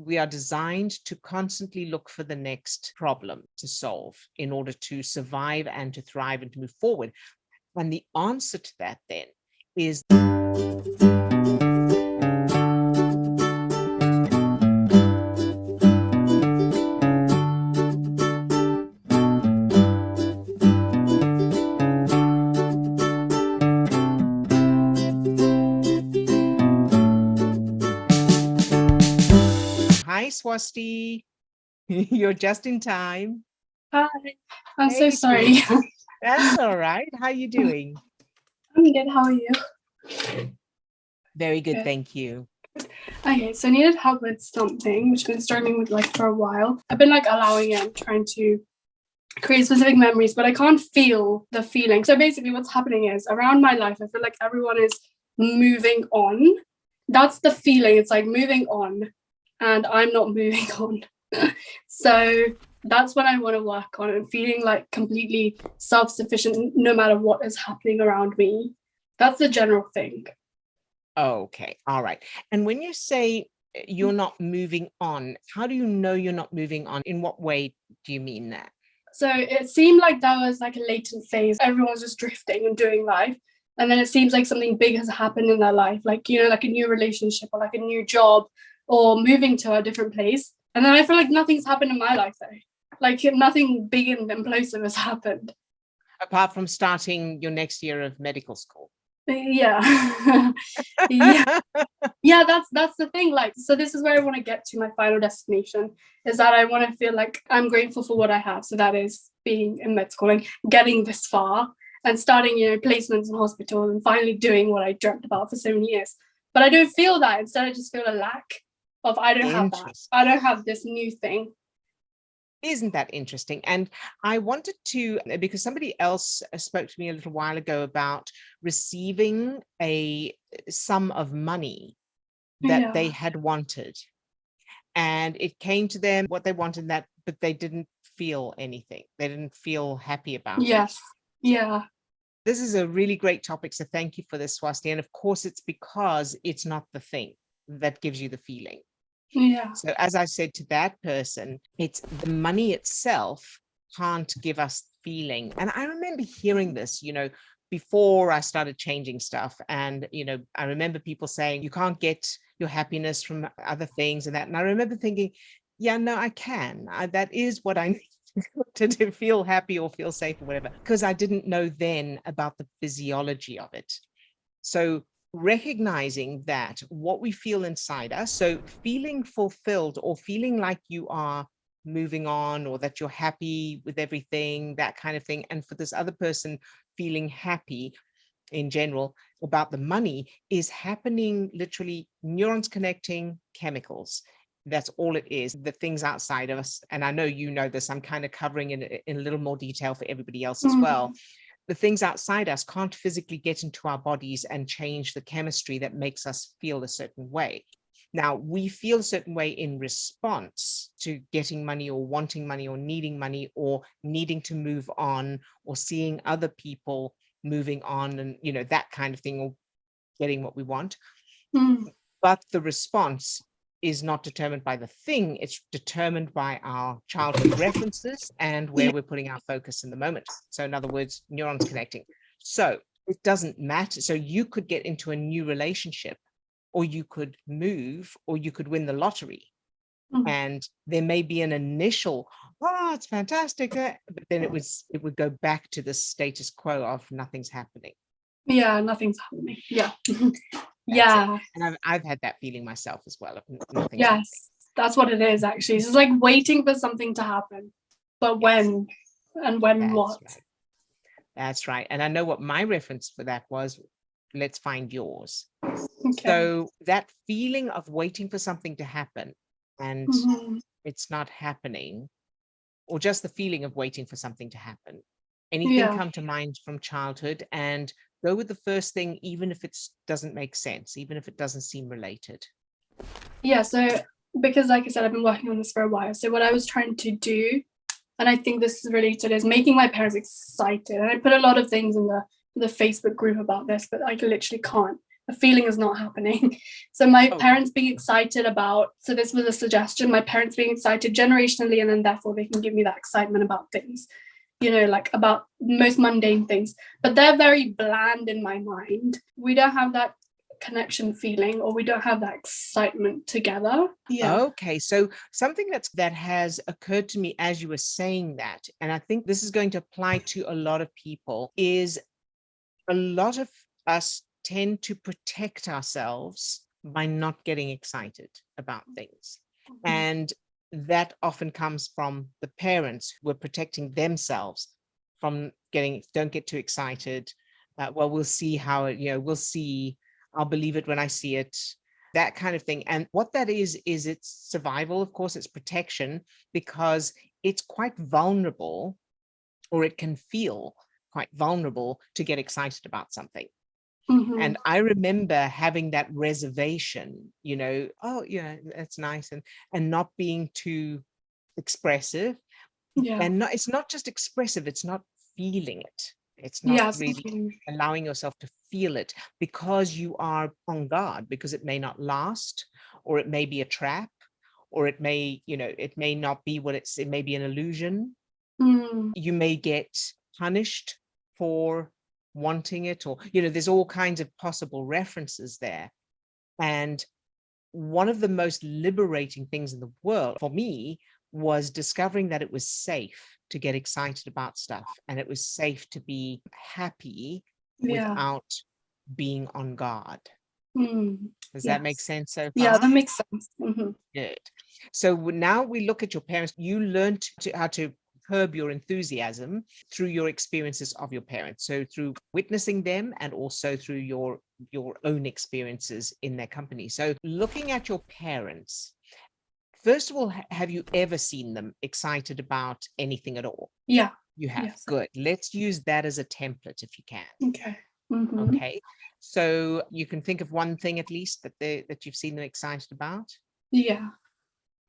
We are designed to constantly look for the next problem to solve in order to survive and to thrive and to move forward. And the answer to that then is hi, Swasti. You're just in time. Hi, I'm so Hey, sorry. that's all right. How are you doing? I'm good. How are you? Very good, Good. thank you. Okay, so I needed help with something which I've been struggling with for a while. I've been allowing it, trying to create specific memories, but I can't feel the feeling. So basically what's happening is around my life, I feel like everyone is moving on. That's the feeling. It's like moving on and I'm not moving on. So that's what I want to work on, and feeling completely self-sufficient no matter what is happening around me. That's the general thing. Okay, all right. And when you say you're not moving on, how do you know you're not moving on? In what way do you mean that? So it seemed like that was a latent phase. Everyone's just drifting and doing life. And then it seems like something big has happened in their life, like a new relationship or a new job or moving to a different place. And then I feel like nothing's happened in my life though. Nothing big and implosive has happened. Apart from starting your next year of medical school. Yeah. Yeah, that's the thing. So this is where I want to get to. My final destination is that I want to feel like I'm grateful for what I have. So that is being in med school and getting this far and starting, placements in hospitals and finally doing what I dreamt about for so many years. But I don't feel that. Instead, I just feel a lack of, I don't have that. I don't have this new thing. Isn't that interesting? And I wanted to, because somebody else spoke to me a little while ago about receiving a sum of money that they had wanted. And it came to them what they wanted, but they didn't feel anything. They didn't feel happy about it. Yes. Yeah. This is a really great topic. So thank you for this, Swasti. And of course, it's because it's not the thing that gives you the feeling. Yeah. So as I said to that person, it's the money itself can't give us feeling. And I remember hearing this, before I started changing stuff. And, I remember people saying, you can't get your happiness from other things and that. And I remember thinking, yeah, no, I can. That is what I need to feel happy or feel safe or whatever, because I didn't know then about the physiology of it. So recognizing that what we feel inside us, so feeling fulfilled or feeling like you are moving on or that you're happy with everything, that kind of thing. And for this other person, feeling happy in general about the money is happening, literally neurons connecting, chemicals. That's all it is, the things outside of us. And I know you know this, I'm kind of covering in a little more detail for everybody else as well. The things outside us can't physically get into our bodies and change the chemistry that makes us feel a certain way. Now, we feel a certain way in response to getting money or wanting money or needing to move on or seeing other people moving on and, that kind of thing, or getting what we want. But the response is not determined by the thing, it's determined by our childhood references and where we're putting our focus in the moment. So in other words, neurons connecting. So it doesn't matter. So you could get into a new relationship, or you could move, or you could win the lottery. And there may be an initial, it's fantastic. But then it would go back to the status quo of nothing's happening. Yeah, nothing's happening. Yeah. Yeah. And I've had that feeling myself as well. Yes, happening. That's what it is actually. It's like waiting for something to happen. But when? And when That's what? Right. That's right. And I know what my reference for that was. Let's find yours. Okay. So that feeling of waiting for something to happen and it's not happening, or just the feeling of waiting for something to happen. Anything come to mind from childhood, and go with the first thing, even if it doesn't make sense, even if it doesn't seem related. Yeah, so because like I said, I've been working on this for a while. So what I was trying to do, and I think this is related, is making my parents excited. And I put a lot of things in the Facebook group about this, but I literally can't. a feeling is not happening. So my Oh, parents being excited about, so this was a suggestion, my parents being excited generationally, and then therefore they can give me that excitement about things, you know, like about most mundane things. But they're very bland in my mind. We don't have that connection feeling, or we don't have that excitement together. Yeah. okay. So something that has occurred to me as you were saying that, and I think this is going to apply to a lot of people, is a lot of us tend to protect ourselves by not getting excited about things. And that often comes from the parents who are protecting themselves from don't get too excited. Well, we'll see how it, we'll see. I'll believe it when I see it, that kind of thing. And what that is it's survival, of course, it's protection, because it's quite vulnerable, or it can feel quite vulnerable to get excited about something. And I remember having that reservation, oh yeah, that's nice, and not being too expressive. Yeah. And it's not just expressive, it's not feeling it. It's not Yeah. really allowing yourself to feel it, because you are on guard, because it may not last, or it may be a trap, or it may, it may not be what it may be an illusion. You may get punished for wanting it, or, there's all kinds of possible references there. And one of the most liberating things in the world for me was discovering that it was safe to get excited about stuff, and it was safe to be happy without being on guard. Does that make sense so far? Yeah, that makes sense. Good. So now we look at your parents. You learned how to curb your enthusiasm through your experiences of your parents. So through witnessing them, and also through your own experiences in their company. So looking at your parents, first of all, have you ever seen them excited about anything at all? Yeah. You have. Yes. Good. Let's use that as a template if you can. Okay. Okay. So you can think of one thing at least that you've seen them excited about. Yeah.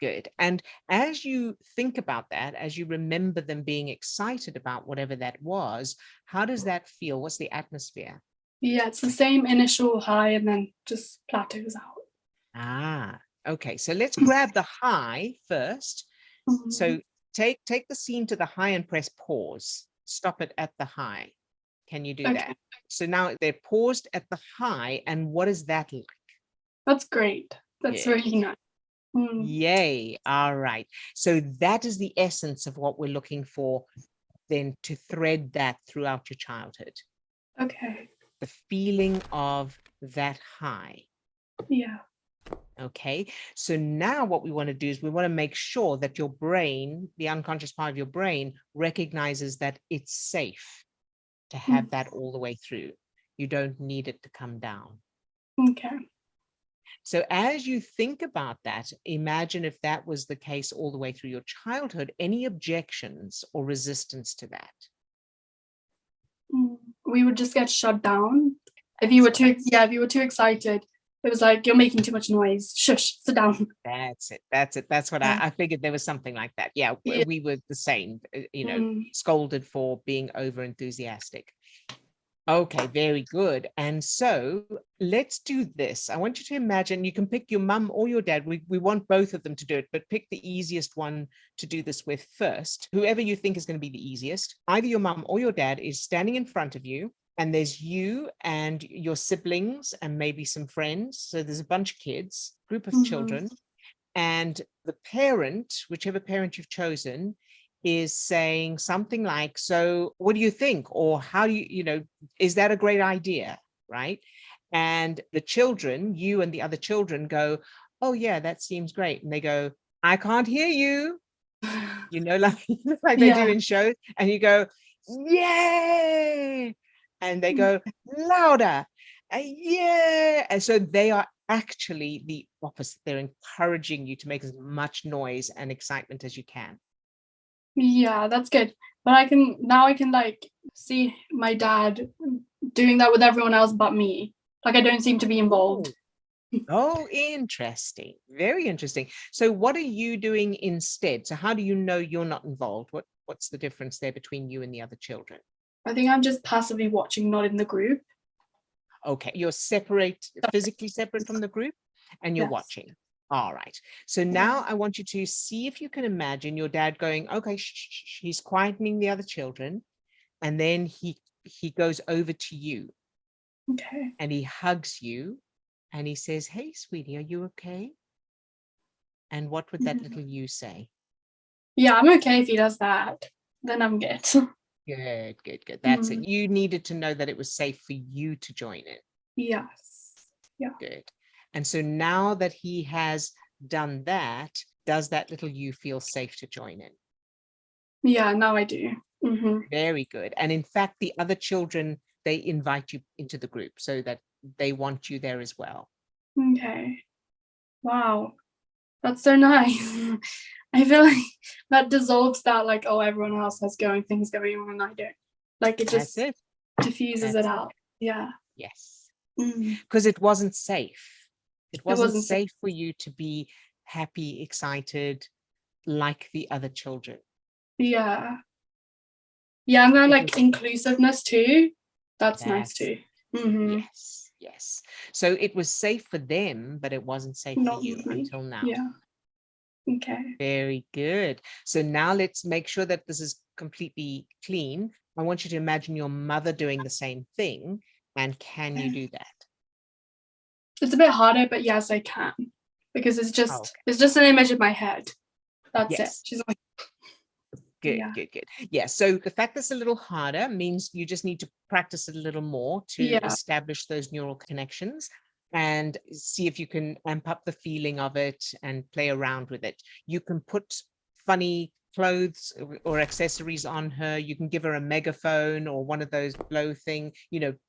Good. And as you think about that, as you remember them being excited about whatever that was, how does that feel? What's the atmosphere? Yeah, it's the same initial high and then just plateaus out. Ah, okay. So let's grab the high first. So take the scene to the high and press pause. Stop it at the high. Can you do that? So now they're paused at the high, and what is that like? That's great. That's really nice. Yay. All right. So that is the essence of what we're looking for then, to thread that throughout your childhood. Okay. The feeling of that high. Yeah. Okay. So now what we want to do is we want to make sure that your brain, the unconscious part of your brain, recognizes that it's safe to have that all the way through. You don't need it to come down. Okay. So as you think about that, imagine if that was the case all the way through your childhood, any objections or resistance to that? We would just get shut down. If you were too excited, it was like, you're making too much noise. Shush, sit down. That's it. That's what I figured there was something like that. Yeah, we were the same, scolded for being over enthusiastic. Okay, very good. And so let's do this. I want you to imagine, you can pick your mum or your dad. We want both of them to do it, but pick the easiest one to do this with first. Whoever you think is going to be the easiest, either your mum or your dad is standing in front of you, and there's you and your siblings and maybe some friends. So there's a bunch of kids, group of children, and the parent, whichever parent you've chosen, is saying something like, so what do you think? Or how do you, is that a great idea? Right. And the children, you and the other children, go, oh yeah, that seems great. And they go, I can't hear you, like they do in shows. And you go, yay. And they go louder. Yeah. And so they are actually the opposite. They're encouraging you to make as much noise and excitement as you can. Yeah, that's good. But I can like see my dad doing that with everyone else but me. Like, I don't seem to be involved. Oh, interesting. Very interesting. So what are you doing instead? So how do you know you're not involved? What's the difference there between you and the other children? I think I'm just passively watching, not in the group. Okay, you're separate, physically separate from the group, and you're Yes. watching. All right. So now I want you to see if you can imagine your dad going, okay, shh, shh, shh, he's quietening the other children. And then he goes over to you Okay. and he hugs you and he says, hey, sweetie, are you okay? And what would that little you say? Yeah, I'm okay if he does that. Then I'm good. Good, good, good. That's it. You needed to know that it was safe for you to join in. Yes. Yeah. Good. And so now that he has done that, does that little you feel safe to join in? Yeah, now I do. Very good. And in fact, the other children, they invite you into the group so that they want you there as well. Okay. Wow. That's so nice. I feel like that dissolves that, like, oh, everyone else has things going on and I don't. Like, it just diffuses it out. Yeah. Yes. Because it wasn't safe. It wasn't safe for you to be happy, excited, like the other children. Yeah. Yeah, and then like inclusiveness too. That's nice too. Yes, yes. So it was safe for them, but it wasn't safe for you until now. Yeah. Okay. Very good. So now let's make sure that this is completely clean. I want you to imagine your mother doing the same thing. And can you do that? It's a bit harder, but yes, I can. Because it's just an image in my head. That's it. She's like, good, good, good. Yeah. So the fact that's a little harder means you just need to practice it a little more to establish those neural connections and see if you can amp up the feeling of it and play around with it. You can put funny clothes or accessories on her. You can give her a megaphone or one of those blow thing,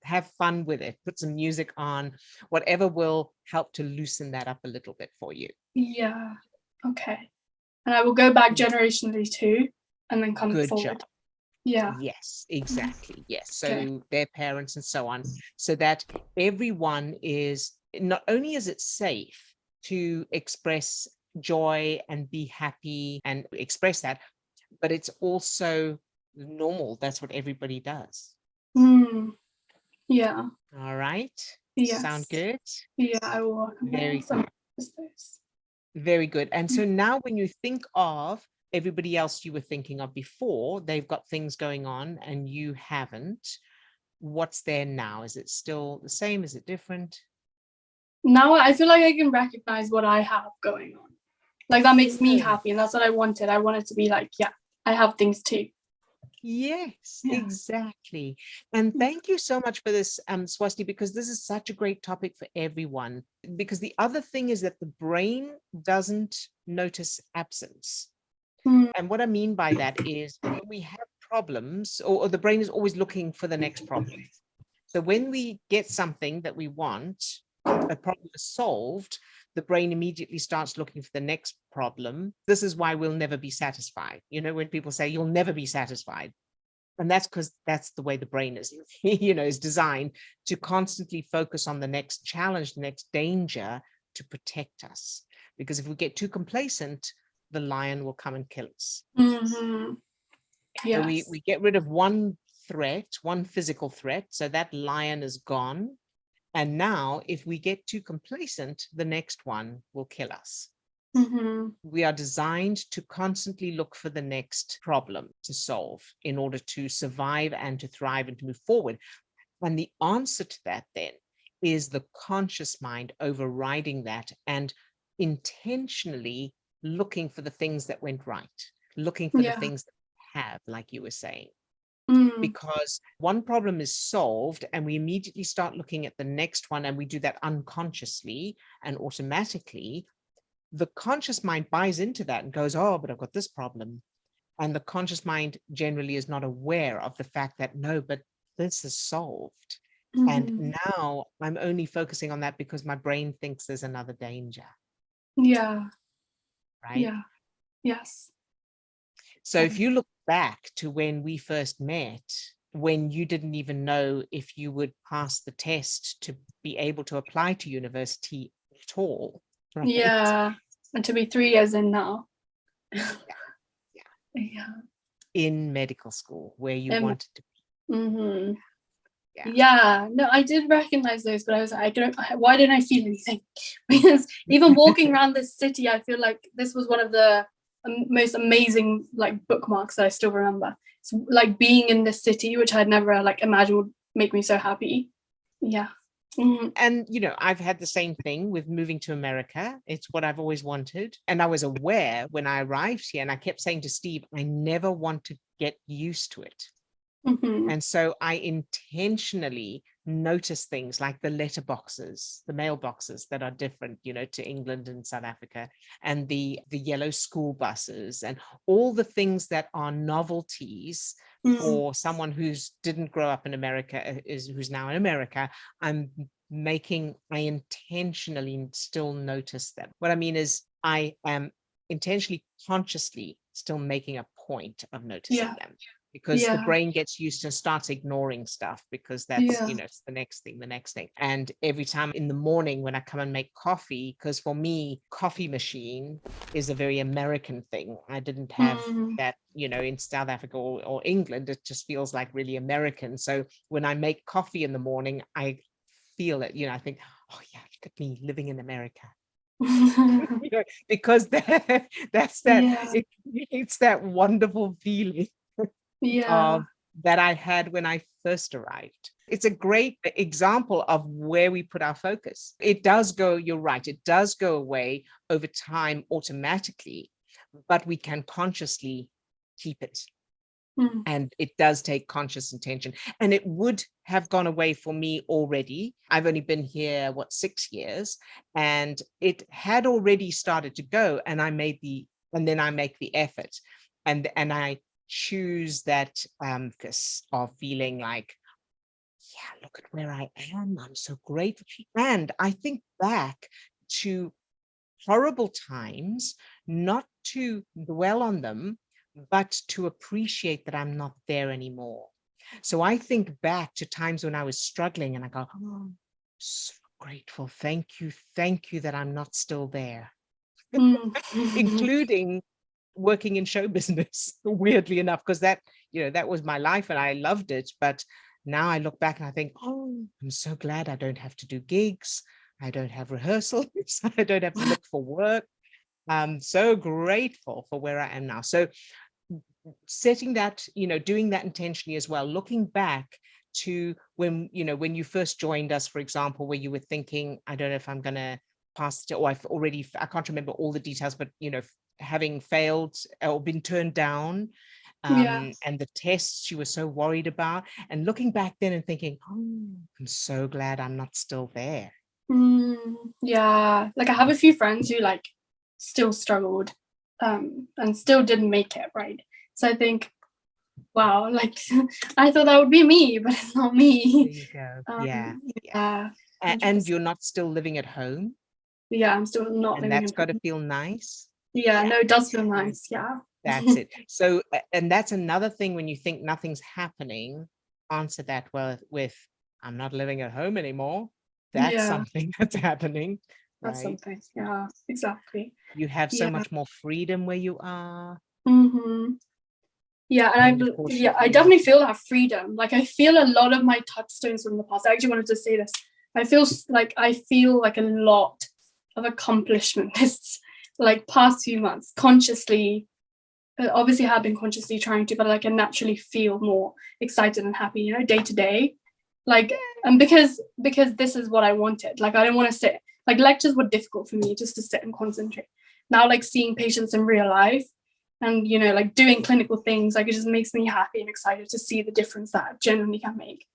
have fun with it, put some music on, whatever will help to loosen that up a little bit for you. Yeah. Okay. And I will go back generationally too and then come forward. Job. Yeah. Yes, exactly. Yes. So their parents and so on, so that everyone is, not only is it safe to express joy and be happy and express that, but it's also normal. That's what everybody does. Yeah. All right. Yes. Sound good? Yeah, I will work on very good. Very good. And so now when you think of everybody else you were thinking of before, they've got things going on and you haven't. What's there now? Is it still the same? Is it different? Now I feel like I can recognize what I have going on. Like that makes me happy, and that's what I wanted. I wanted to be like, yeah, I have things too. Yes, exactly. And thank you so much for this, Swasti, because this is such a great topic for everyone. Because the other thing is that the brain doesn't notice absence. And what I mean by that is when we have problems, or the brain is always looking for the next problem. So when we get something that we want, a problem is solved, the brain immediately starts looking for the next problem. This is why we'll never be satisfied. When people say you'll never be satisfied. And that's because that's the way the brain is, is designed to constantly focus on the next challenge, the next danger to protect us. Because if we get too complacent, the lion will come and kill us. So we get rid of one threat, one physical threat. So that lion is gone. And now if we get too complacent, the next one will kill us. We are designed to constantly look for the next problem to solve in order to survive and to thrive and to move forward. And the answer to that then is the conscious mind overriding that and intentionally looking for the things that went right, looking for the things that we have, like you were saying. Because one problem is solved and we immediately start looking at the next one, and we do that unconsciously and automatically. The conscious mind buys into that and goes, oh, but I've got this problem. And the conscious mind generally is not aware of the fact that, no, but this is solved. And now I'm only focusing on that because my brain thinks there's another danger. Yeah. Right? Yeah. Yes. So if you look back to when we first met, when you didn't even know if you would pass the test to be able to apply to university at all. Right? Yeah. And to be 3 years in now. In medical school where you wanted to be. Yeah, no, I did recognize those, but I was like, why didn't I feel anything? Because even walking around this city, I feel like this was one of the most amazing like bookmarks that I still remember. It's like being in this city, which I'd never like imagined would make me so happy. Yeah. And, I've had the same thing with moving to America. It's what I've always wanted. And I was aware when I arrived here, and I kept saying to Steve, I never want to get used to it. And so I intentionally notice things like the letterboxes, the mailboxes that are different, to England and South Africa, and the yellow school buses, and all the things that are novelties for someone who's didn't grow up in America, who's now in America. I intentionally still notice them. What I mean is I am intentionally, consciously still making a point of noticing them. Because the brain gets used to starts ignoring stuff because that's, it's the next thing. And every time in the morning when I come and make coffee, because for me, coffee machine is a very American thing. I didn't have that, in South Africa or England. It just feels like really American. So when I make coffee in the morning, I feel it, I think, oh yeah, look at me living in America. Because that's that, it creates that wonderful feeling that I had when I first arrived. It's a great example of where we put our focus. It does go, you're right, it does go away over time automatically, but we can consciously keep it. And it does take conscious intention. And it would have gone away for me already. I've only been here, 6 years, and it had already started to go. And then I make the effort, and I choose that focus of feeling like, yeah, look at where I am. I'm so grateful. And I think back to horrible times, not to dwell on them, but to appreciate that I'm not there anymore. So I think back to times when I was struggling and I go, oh, so grateful. Thank you that I'm not still there. Including working in show business, weirdly enough, because that was my life and I loved it. But now I look back and I think, oh, I'm so glad I don't have to do gigs. I don't have rehearsals. I don't have to look for work. I'm so grateful for where I am now. So setting that, doing that intentionally as well, looking back to when you first joined us, for example, where you were thinking, I don't know if I'm going to pass it, or I can't remember all the details, but having failed or been turned down, and the tests you were so worried about, and looking back then and thinking, oh, I'm so glad I'm not still there. Yeah, like I have a few friends who like still struggled and still didn't make it, right? So I think, wow, like I thought that would be me, but it's not me. There you go. Yeah. And you're not still living at home. Yeah, I'm still not and living that's at got to home. feel nice. Yeah, no, it does feel nice. Yeah. That's it. So, and that's another thing when you think nothing's happening, answer that with, I'm not living at home anymore. That's something that's happening. That's right? something. Yeah, exactly. You have so much more freedom where you are. Yeah, and I definitely feel that freedom. Like I feel a lot of my touchstones from the past. I actually wanted to say this. I feel like a lot of accomplishment this like past few months, consciously. Obviously, I have been consciously trying to, but like I naturally feel more excited and happy, day to day. Like, and because this is what I wanted. Like I don't want to sit. Like lectures were difficult for me just to sit and concentrate. Now, like seeing patients in real life, and like doing clinical things, like it just makes me happy and excited to see the difference that genuinely can make.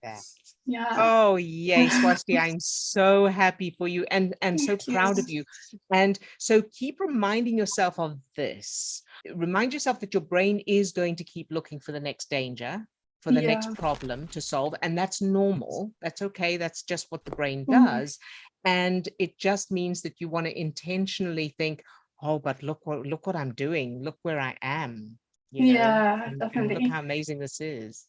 Yeah. Oh yay, Swasti, I'm so happy for you and so proud of you. And so keep reminding yourself of this. Remind yourself that your brain is going to keep looking for the next danger, for the next problem to solve, and that's normal. That's okay. That's just what the brain does. And it just means that you want to intentionally think, oh, but look what I'm doing. Look where I am. Definitely. And look how amazing this is.